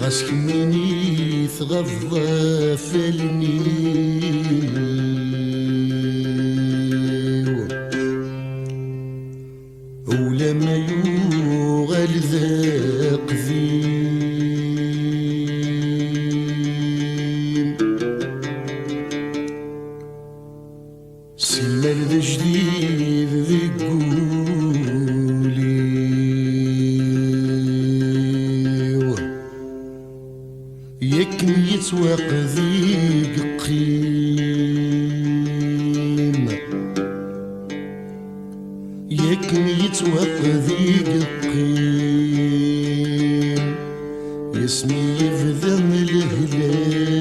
غاسك مني تغضى فلني ولما يوغل ذاق ذين سما ذا جديد ذي قولي يكن يتواق ذي قيم يكن يتواق ذي قيم يسمي يفذن الهلاكي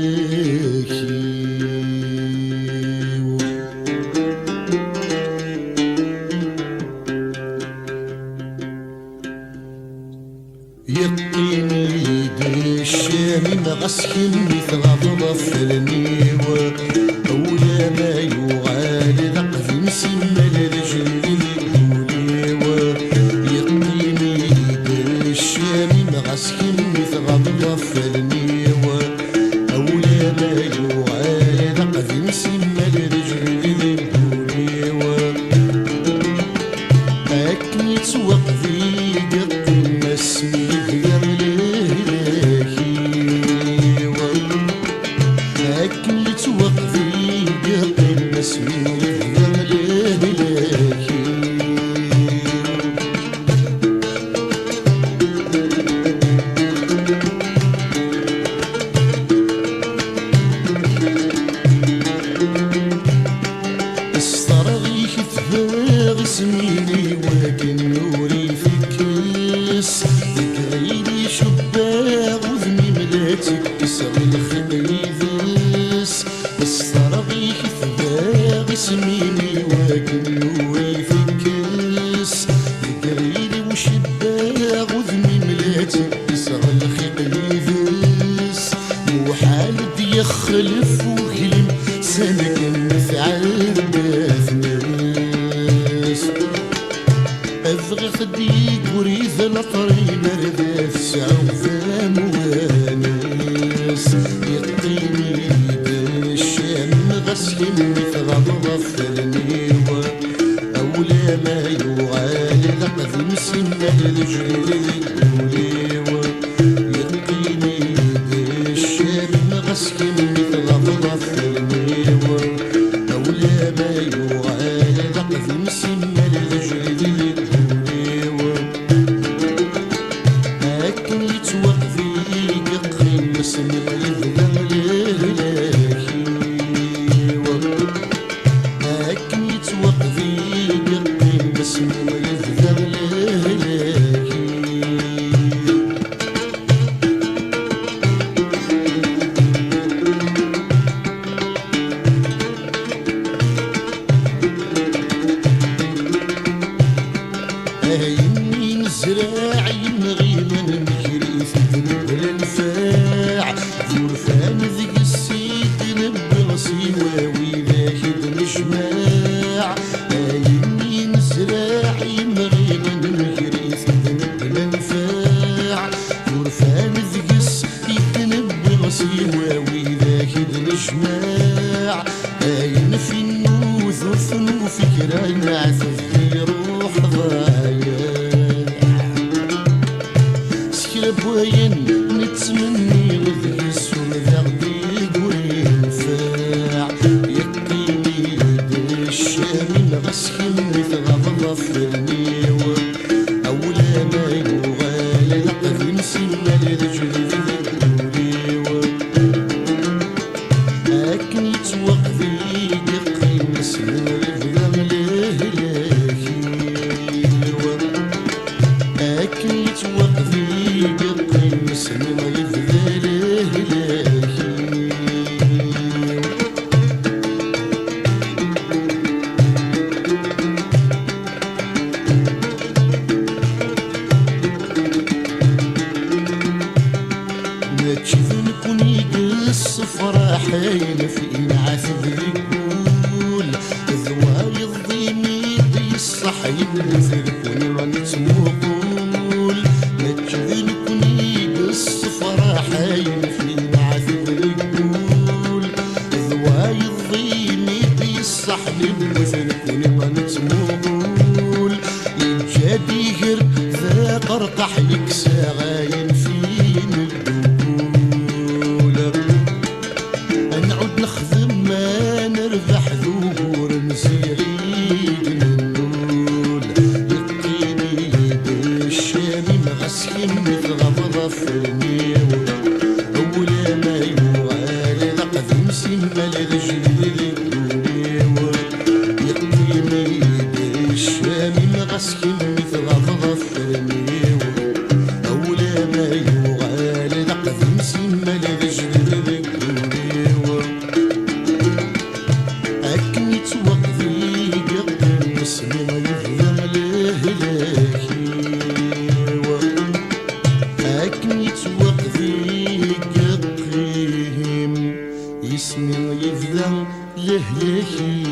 يقيني يدي الشامي مغسكن مثغضب فلني أولى ما يغالي ذقذ مسمى لرجل يقيني يدي الشامي مغسكن مثغضب فلني أولى ما يغالي ذقذ مسمى لرجل أكني توقفي قطن مسمي أكني توقفي قطن مسمي استرغيك تباغ سميني ولكن نوري في كيس ذكريني شباغ وذني ملاتك كسر الخيل ذس استرغيك تباغ سميني ولكن نوري في كيس ذكريني وشباغ وذني ملاتك كسر الخيل ذس محال يخلف وكلم سنك نفعل أبغي خديك وريث الأطري مرذاث سعوفان وناس يقيني بالشام غسل مثغض فلني أولى ما يغالي لقذ مسمى الرجل يقيني بالشام غسل مثغض فلني أولى ما يغالي لقذ مسمى الرجل أكن يتوقفي يقين مسمى الهلاكي أكن يتوقفي يقين مسمى الهلاكي هايني نزرع ينغي من مجري في ذنب الانفاع ذرفان ذيك السيد نبغسي واوي ذاك المجماع هايني نزرع ينغي من مجري في ذنب الانفاع ذرفان ذيك السيد نبغسي واوي ذاك المجماع هاين في النوث وثنو فكرة نعثف في روح ضايع بوين نتمني وذي السوم ذغبي وينفاع يقيني يدي الشامي نغسكن مثغض فلني أولى ما يغالي لقذ مسمى لرجل أكن يتوقفي يقين مسمى أكن يتوقفي يقين مسمى ما تشوف نكون يقص فرحين في إنعاث ذيكول ذوال الضيمي دي الصحيب نفركوني راني تموقول ما تشوف نكون يقص فرحين قرقح لك ساغاين فين الدول نعود نخدم ما نربح ذور نزيد النول يقيني بالشامي مغسكين متغضض في الميول أولا ما يوالي لقد مسمى لرجل الدنيول يقيني بالشامي مغسكين متغضض في الميول أولا ما يوالي لقد مسمى لرجل الدنيول أكني توقفي قبل اسمي ما يفهم لهلاكي أكني توقفي قبل اسمي ما يفهم لهلاكي